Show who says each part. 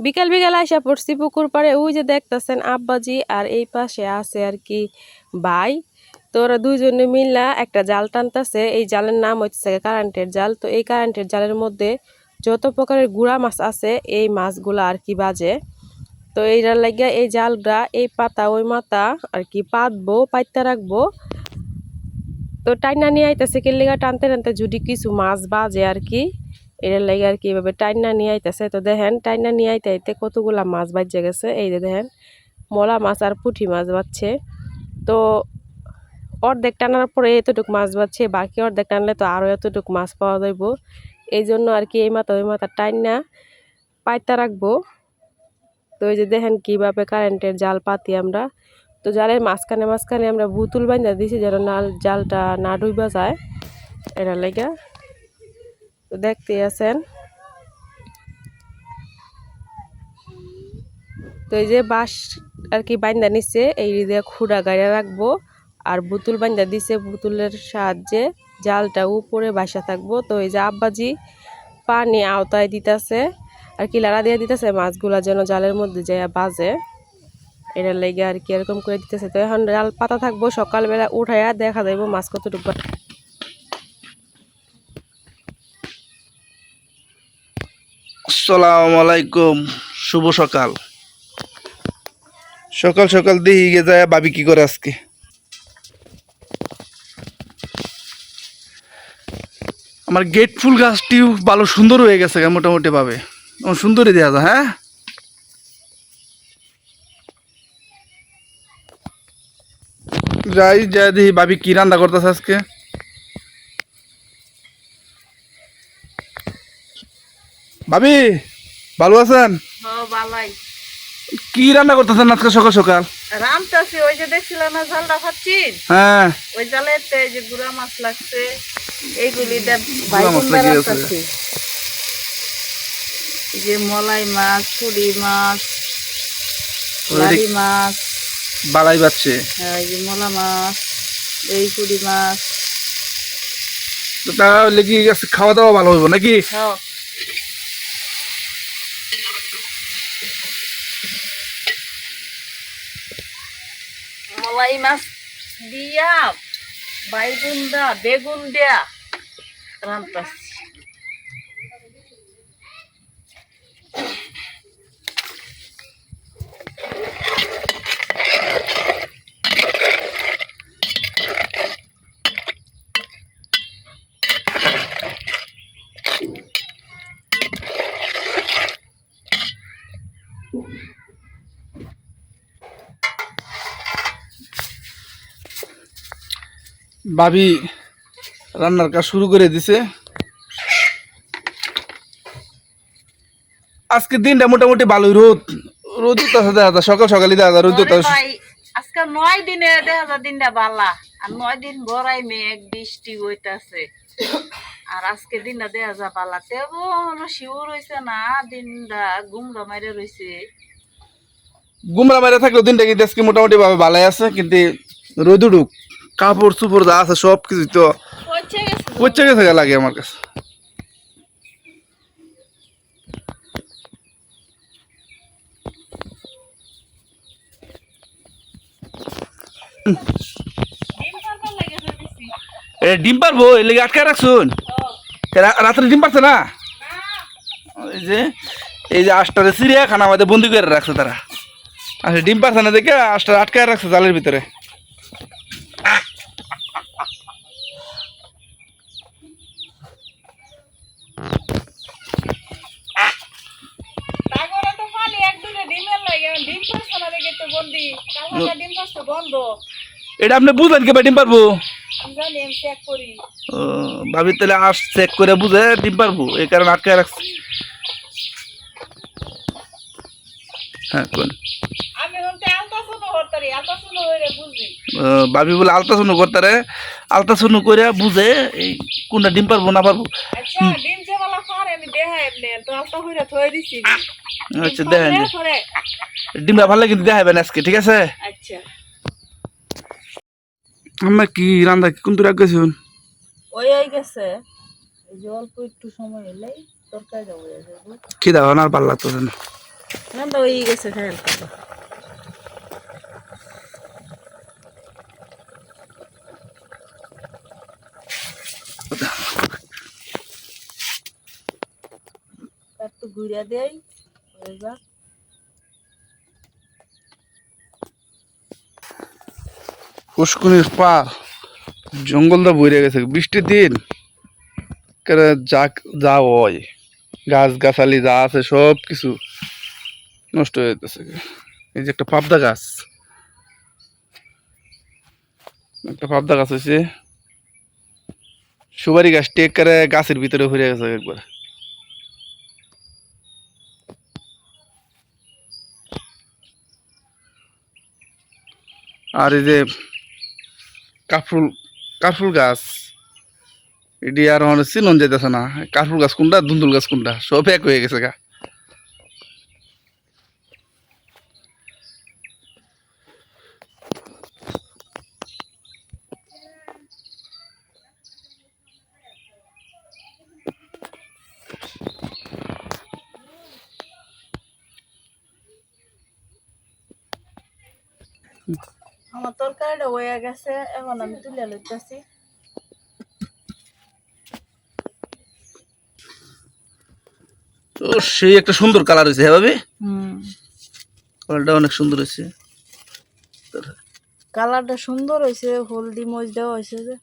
Speaker 1: বিকাল বিকাল আইসা পড়ছি পুকুর পাড়ে। ওই যে দেখতেছেন আব্বাজি আর এই পাশে আছে আর কি ভাই। তো ওরা দুইজনে মিলা একটা জাল টানতেছে। এই জালের নাম হচ্ছে কারেন্টের জাল। তো এই কারেন্টের জালের মধ্যে যত প্রকারের গুড়া মাছ আছে এই মাছগুলা আর কি বাজে। তো এইটার লাগিয়া এই জালটা এই পাতা ওই মাথা আর কি পাতবো পাইতে রাখবো। তো টাইনা নিয়ে আইতেছে কেলিগা টানতে টানতে যদি কিছু মাছ বাজে আর কি এটার লাগে আর কি এভাবে টাইনা নিয়ে আইতেছে। তো দেখেন টাইনা নিয়ে আইতে আইতে কতগুলা মাছ বাজে গেছে। এই যে দেখেন মলা মাছ আর পুঁটি মাছ বাজছে। তো অর্ধেক টানার পরে এতটুকু মাছ বাজছে, বাকি অর্ধেক টানলে তো আরও এতটুকু মাছ পাওয়া যাইব। এই জন্য আর কি এই মাথা ওই মাথা টাইনা পাইতা রাখবো। তো এই যে দেখেন কীভাবে কারেন্টের জাল পাতি আমরা। তো জালের মাঝখানে মাঝখানে আমরা বুতুল বান্ধা দিছি যেন জালটা না ডুইবা যায় এটার লাগা। তো দেখতেই আছেন। তো এই যে বাঁশ আর কি বান্ধা নিচ্ছে এই দিয়ে খুঁড়া গাড়িয়া রাখবো আর বুতুল বান্ধা দিছে, বুতুলের সাহায্যে জালটা উপরে বাসা থাকবো। তো এই যে আব্বাজি পানি আওতায় দিতেছে আর কি লাড়া দিয়ে দিতেছে মাছগুলা যেন জালের মধ্যে যায় বাজে এটার লেগে আর কি এরকম করে দিতেছে। তো এখন জাল পাতা থাকবো, সকালবেলা উঠাইয়া দেখা যাইব মাছ কতটুকু।
Speaker 2: আসসালামু আলাইকুম, শুভ সকাল। সকাল সকাল দেখি গে যায় ভাবি কি করে আজকে। আমার গেট ফুল গাছটিও ভালো সুন্দর হয়ে গেছে মোটামুটি ভাবে, সুন্দরই দেওয়া যায়। হ্যাঁ যাই যাই দেখি ভাবি কি রান্না করতেছে আজকে। ভাবি ভালো আছেন? কি রান্না করতেছেন আজকে সকাল সকাল?
Speaker 3: রামতাছি ওই যে দেখছিলাম না জালটা খাচ্ছিস,
Speaker 2: হ্যাঁ
Speaker 3: ওই জালেতে যে গুড়া মাছ লাগছে এইগুলি রামতাছি। যে মলাই মাছ, ছুরি মাছ, লাড়ি মাছ,
Speaker 2: বালাই বাচ্চে,
Speaker 3: হ্যাঁ এই যে মলা মাছ, এই ছুরি মাছ।
Speaker 2: তাহলে কি খাওয়া দাওয়া ভালো হইব নাকি?
Speaker 3: হ্যাঁ মলাই মাছ দিয়া বাইগুন দা বেগুন দিয়া রামতাছি।
Speaker 2: ভাবি রান্নার কাজ শুরু করে দিছে। আজকে দিনটা মোটামুটি ভালোই, রোদ রোদ উঠতেছে দেখা যায়, সকাল সকালই দেখা যায় রোদ উঠতেছে।
Speaker 3: আজকে 9 দিনে দেখা যায় দিনটা বালা, আর 9 দিন গড়াই মেঘ বৃষ্টি হইতাছে, আর আজকে দিনটা দেখা যায় বালা। তেমন শিওর হইছে না, দিনটা গুমরা মাইরে রইছে।
Speaker 2: গুমরা মাইরে থাকলেও দিনটা কিন্তু আজকে মোটামুটি ভাবে ভালাই আছে, কিন্তু রোদ উঠুক কাপড় চুপড় যা আছে সব কিছু তো পচে গেছে লাগে আমার কাছে। ডিম পারবো এর লেগে আটকে রাখছুন? রাত্রে ডিম পারছে না? এই যে আষ্টারে চিড়িয়াখানা আমাদের বন্দি করে রাখছে তারা। আচ্ছা ডিম পারছে না দেখে আষ্টা আটকায় রাখছে জালের ভিতরে। এটা আপনি বুঝলেন কে ডিম পারবো? ভাবি তাহলে আস চেক করে বুঝে ডিম পারবো, এই কারণে আটকায় রাখছে। হ্যাঁ কোন ভাবি বলে আলতাশুনো করতারে, আলতাশুনো করে বুঝে এই কোনটা ডিম পারবো না পারবো। আচ্ছা দেখেন ডিমটা ভালো কিন্তু দেখাবেন আজকে, ঠিক আছে? আমরা কি রান্না কোন তোর আগে
Speaker 3: ওই গেছে, অল্প একটু সময় এলেই তরকারি
Speaker 2: খিদা আর ভাল লাগতো না।
Speaker 3: না তো হয়ে গেছে খাইল একটু ঘুরে দেই হয়ে যাক
Speaker 2: পুষ্কুনির পার জঙ্গলটা বইরে গেছে বৃষ্টির দিন করে যা হয় গাছ গাছালি যা আছে সব কিছু নষ্ট হয়ে যেতেছে এই যে একটা পাবদা গাছ হয়েছে সুপারি গাছ টেক করে গাছের ভিতরে ঘুরে গেছে একবার আর এই যে কাফরুল কাফরুল গাছ এটি আর মানে চিনন যাইতেছে না কাফরুল গাছ কোনটা ধুন্দুল গাছ কোনটা সব এক হয়ে গেছে গা
Speaker 3: আমার তরকারিটা হয়ে গেছে এখন আমি তুলে লইতেছি
Speaker 2: তো সেই একটা সুন্দর কালার হয়েছে হ্যাঁ ভাবি
Speaker 3: হুম
Speaker 2: কালারটা অনেক সুন্দর হয়েছে
Speaker 3: কালারটা সুন্দর হয়েছে হলদি মরিচ দেওয়া হয়েছে যে